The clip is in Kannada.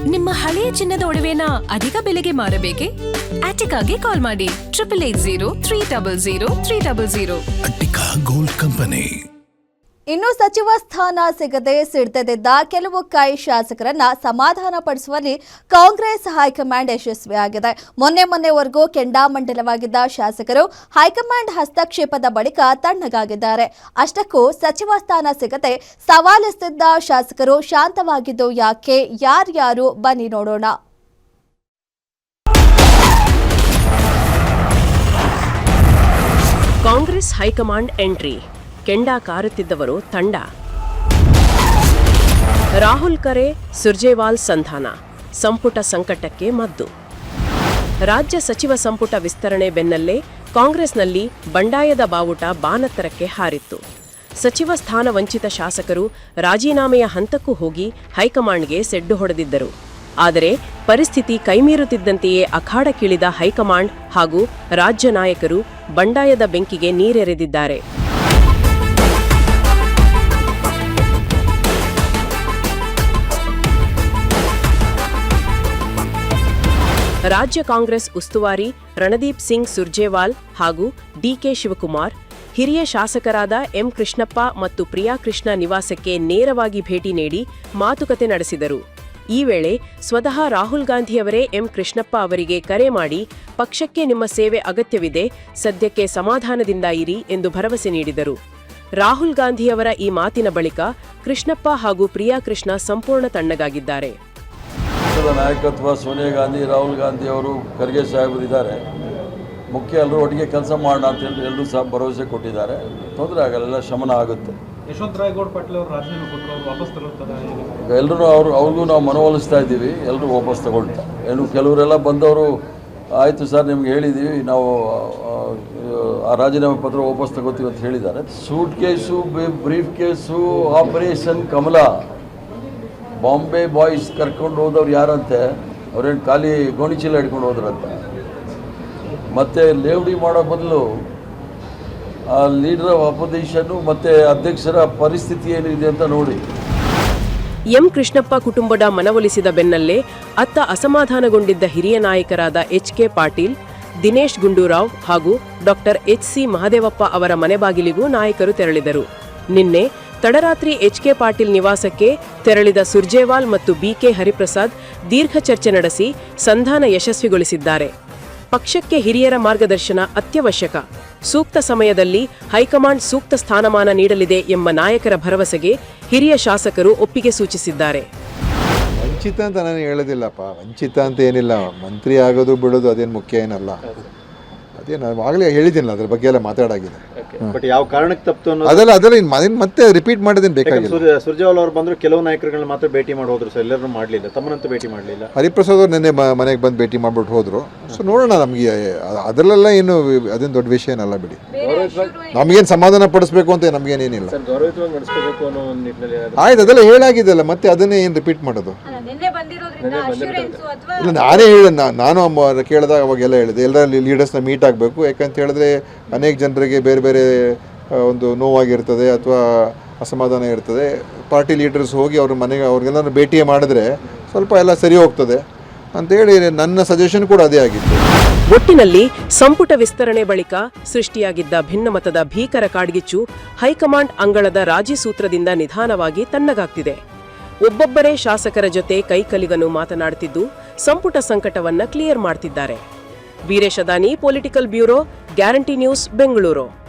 ನಿಮ್ಮ ಹಳೆಯ ಚಿನ್ನದ ಒಡವೆನ ಅಧಿಕ ಬೆಲೆಗೆ ಮಾರಬೇಕೆ? ಆಟಿಕಾಗೆ ಕಾಲ್ ಮಾಡಿ 8880 ಅಟ್ಟಿಕಾ ಗೋಲ್ಡ್ ಕಂಪನಿ. ಇನ್ನು ಸಚಿವ ಸ್ಥಾನ ಸಿಗದೆ ಸಿಡ್ದೆದ್ದ ಕೆಲವು ಕೈ ಶಾಸಕರನ್ನ ಸಮಾಧಾನ ಪಡಿಸುವಲ್ಲಿ ಕಾಂಗ್ರೆಸ್ ಹೈಕಮಾಂಡ್ ಯಶಸ್ವಿಯಾಗಿದೆ. ಮೊನ್ನೆವರೆಗೂ ಕೆಂಡಾಮಂಡಲವಾಗಿದ್ದ ಶಾಸಕರು ಹೈಕಮಾಂಡ್ ಹಸ್ತಕ್ಷೇಪದ ಬಳಿಕ ತಣ್ಣಗಾಗಿದ್ದಾರೆ. ಅಷ್ಟಕ್ಕೂ ಸಚಿವ ಸ್ಥಾನ ಸಿಗದೆ ಸವಾಲೆಸೆದ ಶಾಸಕರು ಶಾಂತವಾಗಿದ್ದು ಯಾಕೆ? ಯಾರ್ಯಾರು? ಬನ್ನಿ ನೋಡೋಣ. Congress high command entry. ಕೆಂಡ ಕಾರುತ್ತಿದ್ದವರು ತಂಡ. ರಾಹುಲ್ ಕರೆ, ಸುರ್ಜೇವಾಲ್ ಸಂಧಾನ. ಸಂಪುಟ ಸಂಕಟಕ್ಕೆ ಮದ್ದು. ರಾಜ್ಯ ಸಚಿವ ಸಂಪುಟ ವಿಸ್ತರಣೆ ಬೆನ್ನಲ್ಲೇ ಕಾಂಗ್ರೆಸ್ನಲ್ಲಿ ಬಂಡಾಯದ ಬಾವುಟ ಬಾನತ್ತರಕ್ಕೆ ಹಾರಿತ್ತು. ಸಚಿವ ಸ್ಥಾನ ವಂಚಿತ ಶಾಸಕರು ರಾಜೀನಾಮೆಯ ಹಂತಕ್ಕೂ ಹೋಗಿ ಹೈಕಮಾಂಡ್ಗೆ ಸೆಡ್ಡು ಹೊಡೆದಿದ್ದರು. ಆದರೆ ಪರಿಸ್ಥಿತಿ ಕೈಮೀರುತ್ತಿದ್ದಂತೆಯೇ ಅಖಾಡಕ್ಕಿಳಿದ ಹೈಕಮಾಂಡ್ ಹಾಗೂ ರಾಜ್ಯ ನಾಯಕರು ಬಂಡಾಯದ ಬೆಂಕಿಗೆ ನೀರೆರೆದಿದ್ದಾರೆ. ರಾಜ್ಯ ಕಾಂಗ್ರೆಸ್ ಉಸ್ತುವಾರಿ ರಣದೀಪ್ ಸಿಂಗ್ ಸುರ್ಜೇವಾಲ್ ಹಾಗೂ ಡಿಕೆ ಶಿವಕುಮಾರ್ ಹಿರಿಯ ಶಾಸಕರಾದ ಎಂ ಕೃಷ್ಣಪ್ಪ ಮತ್ತು ಪ್ರಿಯಾ ಕೃಷ್ಣ ನಿವಾಸಕ್ಕೆ ನೇರವಾಗಿ ಭೇಟಿ ನೀಡಿ ಮಾತುಕತೆ ನಡೆಸಿದರು. ಈ ವೇಳೆ ಸ್ವತಃ ರಾಹುಲ್ ಗಾಂಧಿಯವರೇ ಎಂ ಕೃಷ್ಣಪ್ಪ ಅವರಿಗೆ ಕರೆ ಮಾಡಿ ಪಕ್ಷಕ್ಕೆ ನಿಮ್ಮ ಸೇವೆ ಅಗತ್ಯವಿದೆ, ಸದ್ಯಕ್ಕೆ ಸಮಾಧಾನದಿಂದ ಇರಿ ಎಂದು ಭರವಸೆ ನೀಡಿದರು. ರಾಹುಲ್ ಗಾಂಧಿಯವರ ಈ ಮಾತಿನ ಬಳಿಕ ಕೃಷ್ಣಪ್ಪ ಹಾಗೂ ಪ್ರಿಯಾ ಕೃಷ್ಣ ಸಂಪೂರ್ಣ ತಣ್ಣಗಾಗಿದ್ದಾರೆ. ನಾಯಕತ್ವ ಸೋನಿಯಾ ಗಾಂಧಿ, ರಾಹುಲ್ ಗಾಂಧಿ ಅವರು, ಖರ್ಗೆ ಸಾಹೇಬರು ಇದ್ದಾರೆ. ಮುಖ್ಯ ಎಲ್ಲರೂ ಒಟ್ಟಿಗೆ ಕೆಲಸ ಮಾಡೋಣ ಅಂತ ಹೇಳಿ ಎಲ್ಲರೂ ಸಹ ಭರವಸೆ ಕೊಟ್ಟಿದ್ದಾರೆ. ತೊಂದರೆ ಆಗಲ್ಲ, ಎಲ್ಲ ಶಮನ ಆಗುತ್ತೆ. ಯಶವಂತ ರಾಯಗೌಡ ಪಾಟೀಲ್ ಅವರು ರಾಜೀನಾಮೆ ಕೊಟ್ಟರು, ಅವರು ವಾಪಸ್ ತಗೊಳ್ತಾರೆ. ಈಗ ಎಲ್ಲರೂ ಅವ್ರಿಗೂ ನಾವು ಮನವೊಲಿಸ್ತಾ ಇದ್ದೀವಿ, ಎಲ್ಲರೂ ವಾಪಸ್ ತಗೊಳ್ತಾರೆ. ಏನು ಕೆಲವರೆಲ್ಲ ಬಂದವರು ಆಯಿತು ಸರ್ ನಿಮ್ಗೆ ಹೇಳಿದ್ದೀವಿ, ನಾವು ಆ ರಾಜೀನಾಮೆ ಪತ್ರ ವಾಪಸ್ ತಗೋತೀವಿ ಅಂತ ಹೇಳಿದ್ದಾರೆ. Suitcase, briefcase, operation Kamala, Bombay boys ಕರ್ಕೊಂಡು ಹೋದವ್ರು ಯಾರಂತೆ? ಅವ್ರೇನು ಖಾಲಿ ಗೋಣಿಚೀಲ ಹಿಡ್ಕೊಂಡು ಹೋದ್ರಂತೆ. ಮತ್ತು ಲೇವಡಿ ಮಾಡೋ ಬದಲು ಆ ಲೀಡರ್ ಆಫ್ ಅಪೋಸಿಷನ್ನು ಮತ್ತು ಅಧ್ಯಕ್ಷರ ಪರಿಸ್ಥಿತಿ ಏನಿದೆ ಅಂತ ನೋಡಿ. ಎಂ ಕೃಷ್ಣಪ್ಪ ಕುಟುಂಬದ ಮನವೊಲಿಸಿದ ಬೆನ್ನಲ್ಲೇ ಅತ್ತ ಅಸಮಾಧಾನಗೊಂಡಿದ್ದ ಹಿರಿಯ ನಾಯಕರಾದ ಎಚ್.ಕೆ. ಪಾಟೀಲ್, ದಿನೇಶ್ ಗುಂಡೂರಾವ್ ಹಾಗೂ ಡಾಕ್ಟರ್ ಎಚ್.ಸಿ. ಮಹದೇವಪ್ಪ ಅವರ ಮನೆ ಬಾಗಿಲಿಗೂ ನಾಯಕರು ತೆರಳಿದರು. ನಿನ್ನೆ ತಡರಾತ್ರಿ ಎಚ್.ಕೆ. ಪಾಟೀಲ್ ನಿವಾಸಕ್ಕೆ ತೆರಳಿದ ಸುರ್ಜೇವಾಲ್ ಮತ್ತು ಬಿ.ಕೆ. ಹರಿಪ್ರಸಾದ್ ದೀರ್ಘ ಚರ್ಚೆ ನಡೆಸಿ ಸಂಧಾನ ಯಶಸ್ವಿಗೊಳಿಸಿದ್ದಾರೆ. ಪಕ್ಷಕ್ಕೆ ಹಿರಿಯರ ಮಾರ್ಗದರ್ಶನ ಅತ್ಯವಶ್ಯಕ. ಸೂಕ್ತ ಸಮಯದಲ್ಲಿ ಹೈಕಮಾಂಡ್ ಸೂಕ್ತ ಸ್ಥಾನಮಾನ ನೀಡಲಿದೆ ಎಂಬ ನಾಯಕರ ಭರವಸೆಗೆ ಹಿರಿಯ ಶಾಸಕರು ಒಪ್ಪಿಗೆ ಸೂಚಿಸಿದ್ದಾರೆ. ವಂಚಿತ ಅಂತ ನಾನು ಹೇಳೋದಿಲ್ಲಪ್ಪ, ವಂಚಿತ ಅಂತ ಏನಿಲ್ಲ. ಮಂತ್ರಿ ಆಗೋದು ಬಿಡೋದು ಅದೇನು ಮುಖ್ಯ ಏನಲ್ಲ. ಅದೇ ನಾನು ಆಗಲೇ ಹೇಳಿದ್ದೀನಲ್ಲ, ಅದ್ರ ಬಗ್ಗೆ ಎಲ್ಲ ಮಾತಾಡಾಗಿದೆ. ಬಟ್ ಯಾವ ಕಾರಣಕ್ಕೆ ತಪ್ಪು ಅದೆಲ್ಲ ಮತ್ತೆ ರಿಪೀಟ್ ಮಾಡೋದೇನು ಬೇಕಾಗಿಲ್ಲ. ಸುರ್ಜೇವಾಲ್ ಅವರು ಬಂದ್ರು, ಕೆಲವು ನಾಯಕರುಗಳನ್ನ ಮಾತ್ರ ಭೇಟಿ ಮಾಡಿ ಹೋದ್ರು ಸರ್, ಎಲ್ಲರೂ ಮಾಡಲಿಲ್ಲ, ತಮ್ಮನಂತೂ ಭೇಟಿ ಮಾಡಲಿಲ್ಲ. ಹರಿಪ್ರಸಾದ್ ಅವರು ನಿನ್ನೆ ಮನೆಗೆ ಬಂದು ಭೇಟಿ ಮಾಡ್ಬಿಟ್ಟು ಹೋದ್ರು. ಸೊ ನೋಡೋಣ, ನಮಗೆ ಅದರಲ್ಲೆಲ್ಲ ಏನು ಅದೇನು ದೊಡ್ಡ ವಿಷಯ ಏನಲ್ಲ ಬಿಡಿ. ನಮಗೇನು ಸಮಾಧಾನ ಪಡಿಸ್ಬೇಕು ಅಂತ ನಮಗೇನೇನಿಲ್ಲ. ಆಯ್ತು, ಅದೆಲ್ಲ ಹೇಳಾಗಿದೆಲ್ಲ, ಮತ್ತೆ ಅದನ್ನೇ ಏನು ರಿಪೀಟ್ ಮಾಡೋದು? ಇಲ್ಲ, ನಾನೇ ಹೇಳಿದೆ, ನಾನು ಕೇಳಿದಾಗ ಅವಾಗೆಲ್ಲ ಹೇಳಿದೆ, ಎಲ್ಲ ಲೀಡರ್ಸ್ನ ಮೀಟ್ ಆಗಬೇಕು. ಯಾಕಂತ ಹೇಳಿದ್ರೆ ಅನೇಕ ಜನರಿಗೆ ಬೇರೆ ಬೇರೆ ಒಂದು ನೋವಾಗಿರ್ತದೆ ಅಥವಾ ಅಸಮಾಧಾನ ಇರ್ತದೆ. ಪಾರ್ಟಿ ಲೀಡರ್ಸ್ ಹೋಗಿ ಅವ್ರ ಮನೆಗೆ ಅವ್ರಿಗೆಲ್ಲ ಭೇಟಿ ಮಾಡಿದ್ರೆ ಸ್ವಲ್ಪ ಎಲ್ಲ ಸರಿ ಹೋಗ್ತದೆ ಅಂತೇಳಿ ನನ್ನ ಸಜೆಷನ್ ಕೂಡ ಅದೇ ಆಗಿತ್ತು. ಒಟ್ಟಿನಲ್ಲಿ ಸಂಪುಟ ವಿಸ್ತರಣೆ ಬಳಿಕ ಸೃಷ್ಟಿಯಾಗಿದ್ದ ಭಿನ್ನಮತದ ಭೀಕರ ಕಾಡ್ಗಿಚ್ಚು ಹೈಕಮಾಂಡ್ ಅಂಗಳದ ರಾಜಿ ಸೂತ್ರದಿಂದ ನಿಧಾನವಾಗಿ ತಣ್ಣಗಾಗ್ತಿದೆ. ಒಬ್ಬೊಬ್ಬರೇ ಶಾಸಕರ ಜೊತೆ ಕೈಕಲಿಗನು ಮಾತನಾಡುತ್ತಿದ್ದು ಸಂಪುಟ ಸಂಕಟವನ್ನ ಕ್ಲಿಯರ್ ಮಾಡ್ತಿದ್ದಾರೆ. Veeresh Adani, political bureau, guarantee news, Bengaluru.